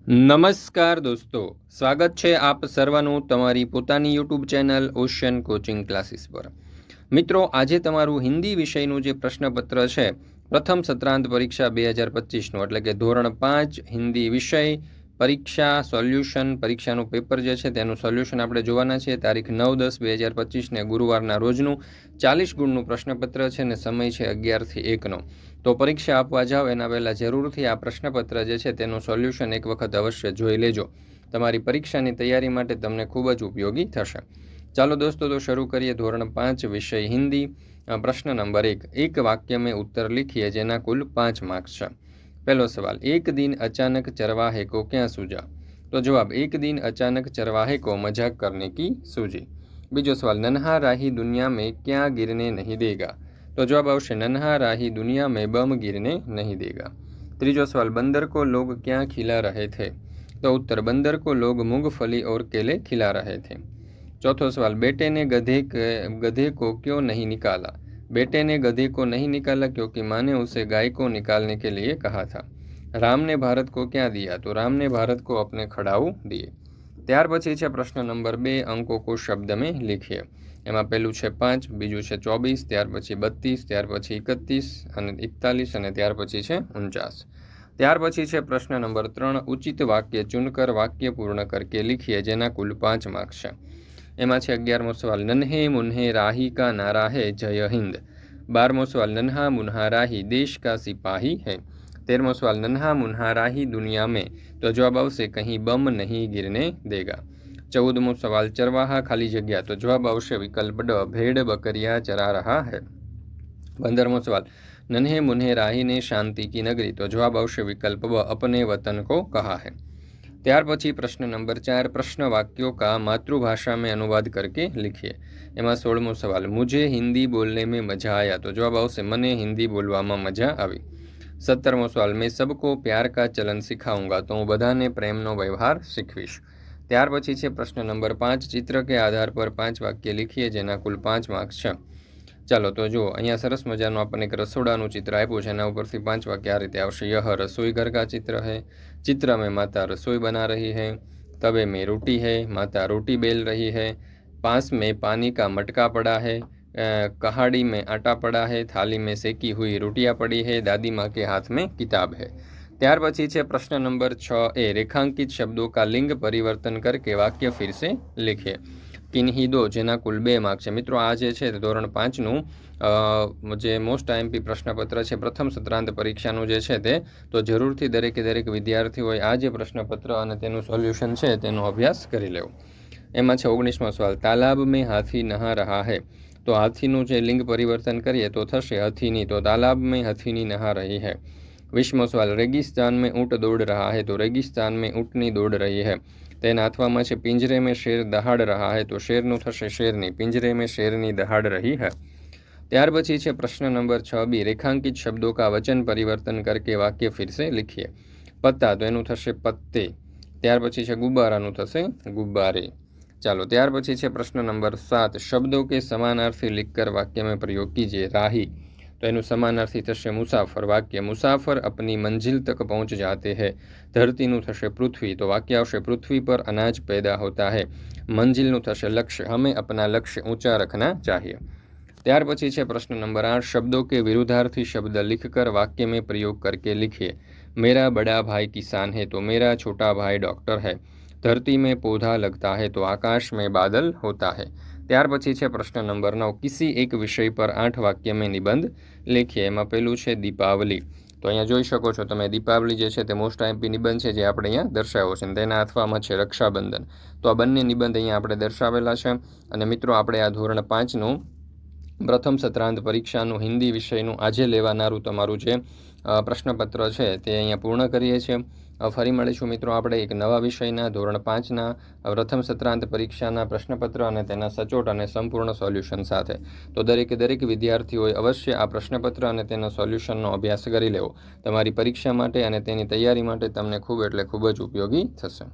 નમસ્કાર દોસ્તો, સ્વાગત છે આપ સર્વનું તમારી પોતાની YouTube channel ocean coaching classes પર। મિત્રો, આજે તમારું હિન્દી વિષયનું જે પ્રશ્નપત્ર છે પ્રથમ સત્રાંત પરીક્ષા 2025નું એટલે કે ધોરણ 5 હિન્દી વિષય પરીક્ષા સોલ્યુશન પરીક્ષાનું પેપર જે છે તેનું સોલ્યુશન આપણે જોવાના છીએ। તારીખ 9/10/2025ને ગુરુવારના રોજનું 40 ગુણનું પ્રશ્નપત્ર છે અને સમય છે 11 થી 1નો। તો પરીક્ષા આપવા જાઓ એના પહેલાં જરૂરથી આ પ્રશ્નપત્ર જે છે તેનું સોલ્યુશન એક વખત અવશ્ય જોઈ લેજો, તમારી પરીક્ષાની તૈયારી માટે તમને ખૂબ જ ઉપયોગી થશે। ચાલો દોસ્તો, તો શરૂ કરીએ ધોરણ 5 વિષય હિન્દી। प्रश्न नंबर 1, एक वाक्य में उत्तर लिखिए जेना कुल 5 मार्क्स है। पहलो सवाल, एक दिन अचानक चरवाहे को क्या सूझा? तो जवाब, एक दिन अचानक चरवाहे को मजाक करने की सूझी। बीजो सवाल, नन्हा राही दुनिया में क्या गिरने नहीं देगा? तो जवाब आवश्य नन्हा राही दुनिया में बम गिरने नहीं देगा। तीजो सवाल, बंदर को लोग क्या खिला रहे थे? तो उत्तर, बंदर को लोग मूंगफली और केले खिला रहे थे। चौथो सवाल, बेटे ने गधे को क्यों नहीं निकाला? बेटे ने गधे को नहीं निकाला क्योंकि माँ ने उसे गाय को निकालने के लिए कहा था। राम ने भारत को क्या दिया? तो राम ने भारत को अपने खड़ाऊ दिए। ત્યાર પછી છે પ્રશ્ન નંબર 2, અંકો કો શબ્દ में लिखिए। એમાં પહેલું છે 5, બીજું છે 24, ત્યાર પછી 32, ત્યાર પછી 31 અને 41 અને ત્યાર પછી છે 49। ત્યાર પછી છે પ્રશ્ન નંબર 3, ઉચિત વાક્ય ચुनकर वाक्य पूर्ण करके लिखिए જેના કુલ 5 માર્ક્સ છે। એમાં છે 11મો સવાલ, નન્હે મુન્હે રાહી का नारा है जय हिंद। 12મો સવાલ, नन्हा मुन्हा राही देश का सिपाही है। 13મો સવાल, नन्हा मुन्हा राही दुनिया में, तो जवाब आवश्य कहीं बम नहीं गिरने देगा। 14મો સવાલ, चरवाहा खाली जगह, तो जवाब आवश्य विकल्प ड, भेड़ बकरियां चरा रहा है। 15मो सवाल, नन्हे मुन्हे राही ने शांति की नगरी, तो जवाब आवश्य विकल्प ब, अपने वतन को कहा है। ત્યાર પછી પ્રશ્ન નંબર 4, પ્રશ્ન વાક્યોं का मातृभाषा में अनुवाद करके लिखिए। એમાં 16મો સવાલ, मुझे हिंदी बोलने में मजा आया, तो जवाब આવશે મને हिंदी બોલવામાં મજા આવી। 17મો સવાલ, मैं सबको प्यार का चलन सिखाऊंगा, तो હું બધાને પ્રેમનો વ્યવહાર શીખવીશ। ત્યાર પછી છે પ્રશ્ન નંબર 5, चित्र के आधार पर 5 वाक्य लिखिए જેના કુલ 5 માર્ક્સ છે। ચાલો તો જો અહીંયા સરસ મજાનું આપણને એક રસોડાનું ચિત્ર આપ્યું છે, એના ઉપરથી 5 વાક્ય આ રીતે આવશે। यह रसोई घर का चित्र है, चित्र में माता रसोई बना रही है, तवे में रोटी है, माता रोटी बेल रही है, पास में पानी का मटका पड़ा है, कहाड़ी में आटा पड़ा है, थाली में सेकी हुई रोटियां पड़ी है, दादी माँ के हाथ में किताब है। ત્યાર પછી છે પ્રશ્ન નંબર 6, રેખાંકિત શબ્દો का लिंग परिवर्तन करके वाक्य फिर से लिखिए। किन्हीं दो જેના કુલ 2 માર્ક છે। મિત્રો, આ જે છે ધોરણ 5નું જે મોસ્ટ આઈએમપી પ્રશ્નપત્ર છે પ્રથમ સત્રાંત પરીક્ષાનું જે છે તે, તો જરૂરથી દરેકે દરેક વિદ્યાર્થીઓએ આ જે પ્રશ્નપત્ર અને તેનું સોલ્યુશન છે તેનો અભ્યાસ કરી લેવો। એમાં છે 19મો સવાલ, તાલાબ में हाथी नहा रहा है, તો હાથીનું જે લિંગ પરિવર્તન કરીએ તો થશે હથીની, તો તાલાબ में हथीनी नहा रही है। 20મો સવાલ, रेगिस्तान में ऊँट दौड़ रहा है, तो रेगिस्तान में ऊँटनी दौड़ रही है। તેના હાથમાં છે પિંજરે में शेर दहाड़ रहा है, तो शेरનું થશે શેરની, પિંજરે में शेरनी दहाड़ रही है। ત્યાર પછી છે પ્રશ્ન નંબર 6b, રેખાંકિત શબ્દો का वचन परिवर्तन करके वाक्य फिर से लिखिए। પત્તા, તો એનું થશે પત્તે। ત્યાર પછી છે ગુબ્બારાનું થશે ગુબ્બારે। ચાલો ત્યાર પછી છે પ્રશ્ન નંબર 7, शब्दों के समानार्थी लिखकर वाक्य में प्रयोग कीजिए। राही, तो એનું સમાનાર્થી થશે મુસાફર। વાક્ય, મુસાફર अपनी मंजिल तक पहुंच जाते हैं। ધરતીનું થશે પૃથ્વી, તો વાક્ય આવશે પૃથ્વી पर अनाज पैदा होता है। મંજિલનું થશે લક્ષ્ય, हमें अपना लक्ष्य ऊंचा रखना चाहिए। ત્યાર પછી છે પ્રશ્ન નંબર 8, शब्दों के विरुद्धार्थी शब्द लिखकर वाक्य में प्रयोग करके लिखिए। मेरा बड़ा भाई किसान है, तो मेरा छोटा भाई डॉक्टर है। धरती में पौधा लगता है, तो आकाश में बादल होता है। ત્યાર પછી છે પ્રશ્ન નંબર 9, किसी एक विषय पर 8 वाक्य में निबंध लिखिए। એમાં પહેલું છે દીપાવલી, તો અહીંયા જોઈ શકો છો તમે દીપાવલી જે છે તે મોસ્ટ આઈએમપી નિબંધ છે જે આપણે અહીંયા દર્શાવ્યો છે, તેના અથવામાં છે રક્ષાબંધન। તો આ બંને નિબંધ અહીંયા આપણે દર્શાવેલા છે। અને મિત્રો, આપણે આ ધોરણ 5નું પ્રથમ સત્રાંત પરીક્ષાનું હિન્દી વિષયનું આજે લેવાનારું તમારું જે પ્રશ્નપત્ર છે તે અહીંયા પૂર્ણ કરીએ છીએ। ફરી મળીશું મિત્રો આપણે એક નવા વિષયના ધોરણ 5ના પ્રથમ સત્રાંત પરીક્ષાના પ્રશ્નપત્ર અને તેના સચોટ અને સંપૂર્ણ સોલ્યુશન સાથે। તો દરેકે દરેક વિદ્યાર્થીઓએ અવશ્ય આ પ્રશ્નપત્ર અને તેના સોલ્યુશનનો અભ્યાસ કરી લેવો, તમારી પરીક્ષા માટે અને તેની તૈયારી માટે તમને ખૂબ એટલે ખૂબ જ ઉપયોગી થશે।